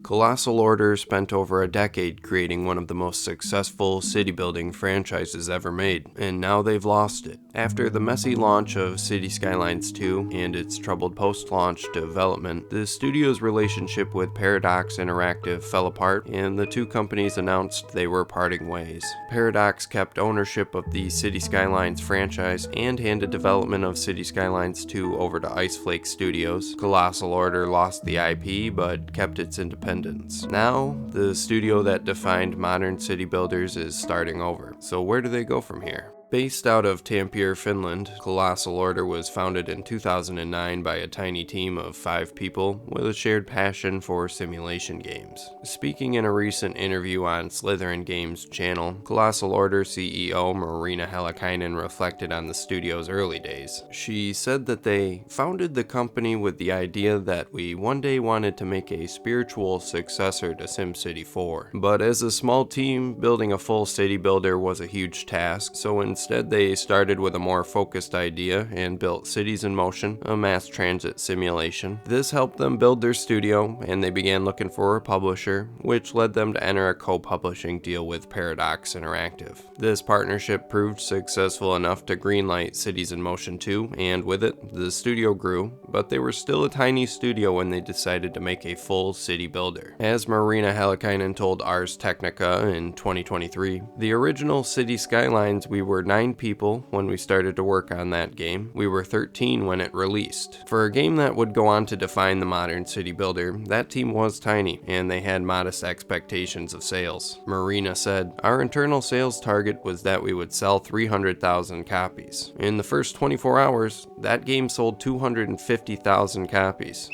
Colossal Order spent over a decade creating one of the most successful city-building franchises ever made, and now they've lost it. After the messy launch of City Skylines 2 and its troubled post-launch development, the studio's relationship with Paradox Interactive fell apart, and the two companies announced they were parting ways. Paradox kept ownership of the City Skylines franchise and handed development of City Skylines 2 over to Iceflake Studios. Colossal Order lost the IP, but kept its independence. Now, the studio that defined modern city builders is starting over. So where do they go from here? Based out of Tampere, Finland, Colossal Order was founded in 2009 by a tiny team of 5 people with a shared passion for simulation games. Speaking in a recent interview on Slytherin Games channel, Colossal Order CEO Marina Helikainen reflected on the studio's early days. She said that they founded the company with the idea that we one day wanted to make a spiritual successor to SimCity 4. But as a small team, building a full city builder was a huge task, so instead, they started with a more focused idea and built Cities in Motion, a mass transit simulation. This helped them build their studio, and they began looking for a publisher, which led them to enter a co-publishing deal with Paradox Interactive. This partnership proved successful enough to greenlight Cities in Motion 2, and with it, the studio grew, but they were still a tiny studio when they decided to make a full city builder. As Marina Helikainen told Ars Technica in 2023, the original City Skylines, we were 9 people when we started to work on that game. We were 13 when it released. For a game that would go on to define the modern city builder, that team was tiny, and they had modest expectations of sales. Marina said, "Our internal sales target was that we would sell 300,000 copies. In the first 24 hours, that game sold 250,000 copies."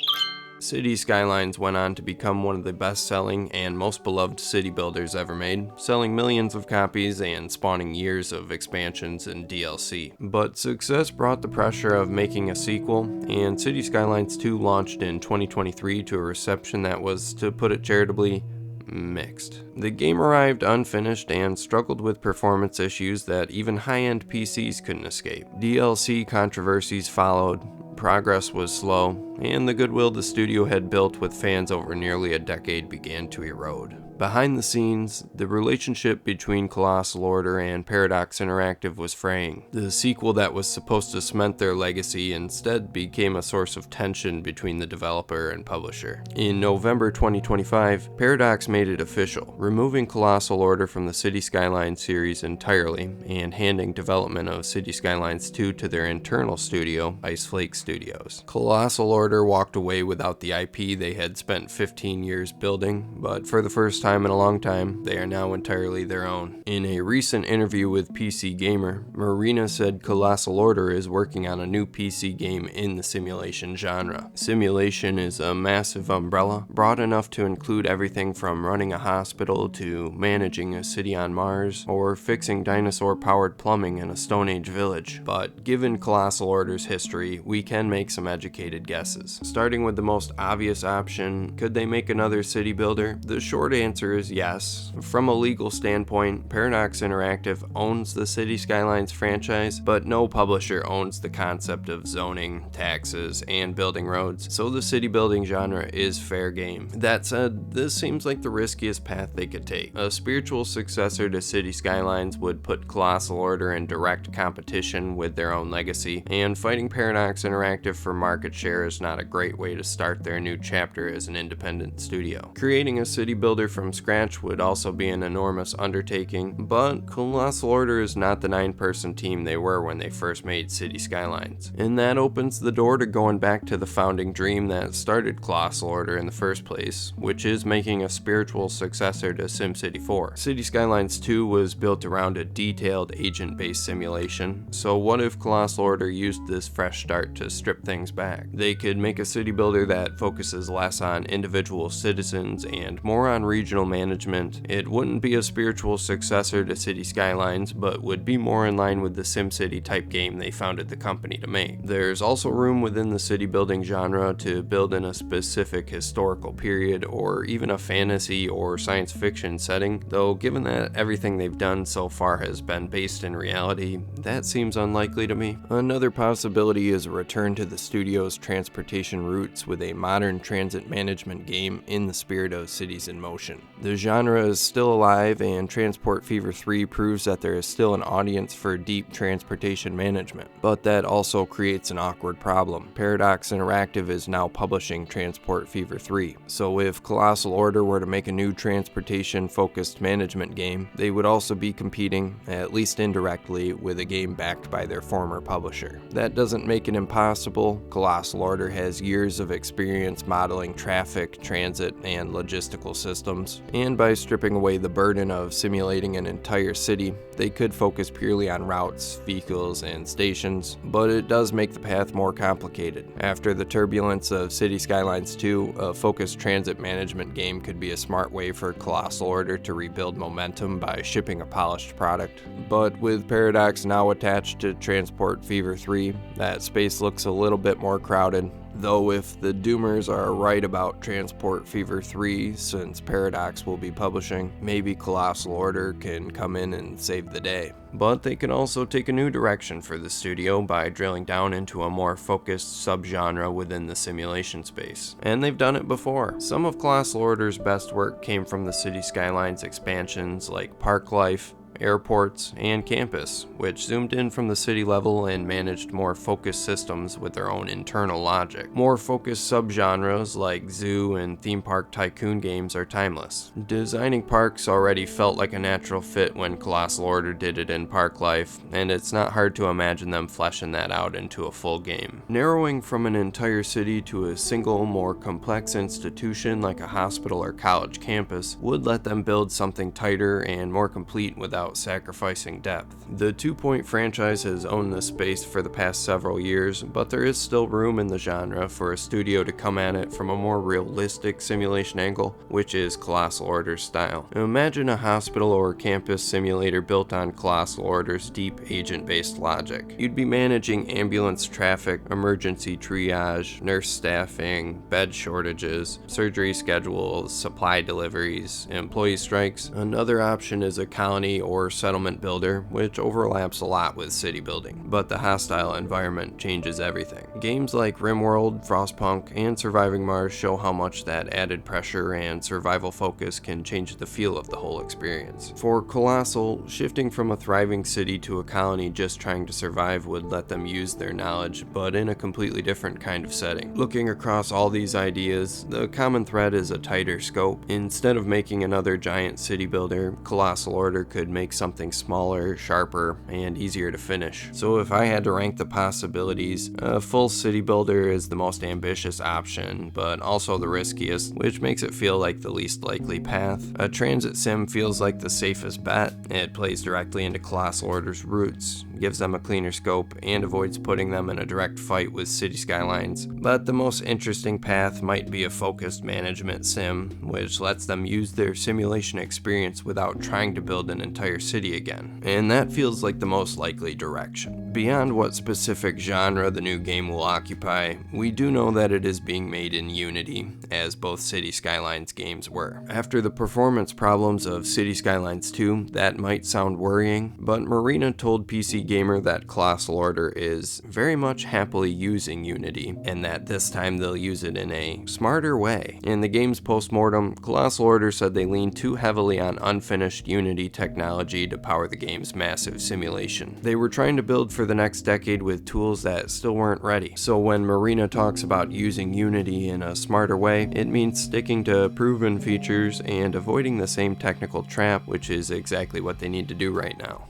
City Skylines went on to become one of the best-selling and most beloved city builders ever made, selling millions of copies and spawning years of expansions and DLC. But success brought the pressure of making a sequel, and City Skylines 2 launched in 2023 to a reception that was, to put it charitably, mixed. The game arrived unfinished and struggled with performance issues that even high-end PCs couldn't escape. DLC controversies followed, progress was slow, and the goodwill the studio had built with fans over nearly a decade began to erode. Behind the scenes, the relationship between Colossal Order and Paradox Interactive was fraying. The sequel that was supposed to cement their legacy instead became a source of tension between the developer and publisher. In November 2025, Paradox made it official, removing Colossal Order from the City Skylines series entirely and handing development of City Skylines 2 to their internal studio, Iceflake Studios. Colossal Order walked away without the IP they had spent 15 years building, but for the first time in a long time, they are now entirely their own. In a recent interview with PC Gamer, Marina said Colossal Order is working on a new PC game in the simulation genre. Simulation is a massive umbrella, broad enough to include everything from running a hospital to managing a city on Mars, or fixing dinosaur-powered plumbing in a Stone Age village. But given Colossal Order's history, we can make some educated guesses. Starting with the most obvious option, could they make another city builder? The short answer is yes. From a legal standpoint, Paradox Interactive owns the City Skylines franchise, but no publisher owns the concept of zoning, taxes, and building roads, so the city building genre is fair game. That said, this seems like the riskiest path they could take. A spiritual successor to City Skylines would put Colossal Order in direct competition with their own legacy, and fighting Paradox Interactive for market share is not a great way to start their new chapter as an independent studio. Creating a city builder from scratch would also be an enormous undertaking, but Colossal Order is not the 9-person team they were when they first made City Skylines. And that opens the door to going back to the founding dream that started Colossal Order in the first place, which is making a spiritual successor to SimCity 4. City Skylines 2 was built around a detailed agent-based simulation, so what if Colossal Order used this fresh start to strip things back? They could make a city builder that focuses less on individual citizens and more on regional management. It wouldn't be a spiritual successor to City Skylines, but would be more in line with the SimCity type game they founded the company to make. There's also room within the city building genre to build in a specific historical period or even a fantasy or science fiction setting, though given that everything they've done so far has been based in reality, that seems unlikely to me. Another possibility is a return return to the studio's transportation roots with a modern transit management game in the spirit of Cities in Motion. The genre is still alive, and Transport Fever 3 proves that there is still an audience for deep transportation management. But that also creates an awkward problem. Paradox Interactive is now publishing Transport Fever 3. So if Colossal Order were to make a new transportation-focused management game, they would also be competing, at least indirectly, with a game backed by their former publisher. That doesn't make it impossible. Colossal Order has years of experience modeling traffic, transit, and logistical systems, and by stripping away the burden of simulating an entire city, they could focus purely on routes, vehicles, and stations, but it does make the path more complicated. After the turbulence of City Skylines 2, a focused transit management game could be a smart way for Colossal Order to rebuild momentum by shipping a polished product. But with Paradox now attached to Transport Fever 3, that space looks a little bit more crowded. Though if the Doomers are right about Transport Fever 3, since Paradox will be publishing, maybe Colossal Order can come in and save the day. But they can also take a new direction for the studio by drilling down into a more focused subgenre within the simulation space. And they've done it before. Some of Colossal Order's best work came from the City Skylines expansions like Park Life, airports, and campus, which zoomed in from the city level and managed more focused systems with their own internal logic. More focused subgenres like zoo and theme park tycoon games are timeless. Designing parks already felt like a natural fit when Colossal Order did it in Park Life, and it's not hard to imagine them fleshing that out into a full game. Narrowing from an entire city to a single, more complex institution like a hospital or college campus would let them build something tighter and more complete without sacrificing depth. The 2 Point franchise has owned this space for the past several years, but there is still room in the genre for a studio to come at it from a more realistic simulation angle, which is Colossal Order's style. Imagine a hospital or campus simulator built on Colossal Order's deep agent-based logic. You'd be managing ambulance traffic, emergency triage, nurse staffing, bed shortages, surgery schedules, supply deliveries, employee strikes. Another option is a colony or settlement builder, which overlaps a lot with city building, but the hostile environment changes everything. Games like RimWorld, Frostpunk, and Surviving Mars show how much that added pressure and survival focus can change the feel of the whole experience. For Colossal, shifting from a thriving city to a colony just trying to survive would let them use their knowledge, but in a completely different kind of setting. Looking across all these ideas, the common thread is a tighter scope. Instead of making another giant city builder, Colossal Order could make something smaller, sharper, and easier to finish. So if I had to rank the possibilities, a full city builder is the most ambitious option, but also the riskiest, which makes it feel like the least likely path. A transit sim feels like the safest bet. It plays directly into Colossal Order's roots, gives them a cleaner scope, and avoids putting them in a direct fight with City Skylines. But the most interesting path might be a focused management sim, which lets them use their simulation experience without trying to build an entire city again, and that feels like the most likely direction. Beyond what specific genre the new game will occupy, we do know that it is being made in Unity, as both City Skylines games were. After the performance problems of City Skylines 2, that might sound worrying, but Marina told PC Gamer that Colossal Order is very much happily using Unity, and that this time they'll use it in a smarter way. In the game's postmortem, Colossal Order said they leaned too heavily on unfinished Unity technology to power the game's massive simulation. They were trying to build for the next decade with tools that still weren't ready. So when Marina talks about using Unity in a smarter way, it means sticking to proven features and avoiding the same technical trap, which is exactly what they need to do right now.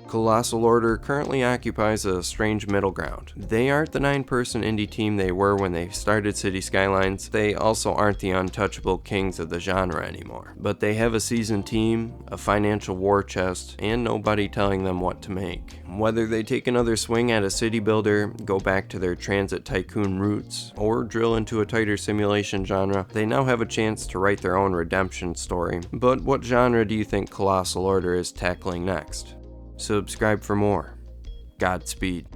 Colossal Order currently occupies a strange middle ground. They aren't the 9-person indie team they were when they started City Skylines. They also aren't the untouchable kings of the genre anymore. But they have a seasoned team, a financial war chest, and nobody telling them what to make. Whether they take another swing at a city builder, go back to their transit tycoon roots, or drill into a tighter simulation genre, they now have a chance to write their own redemption story. But what genre do you think Colossal Order is tackling next? Subscribe for more. Godspeed.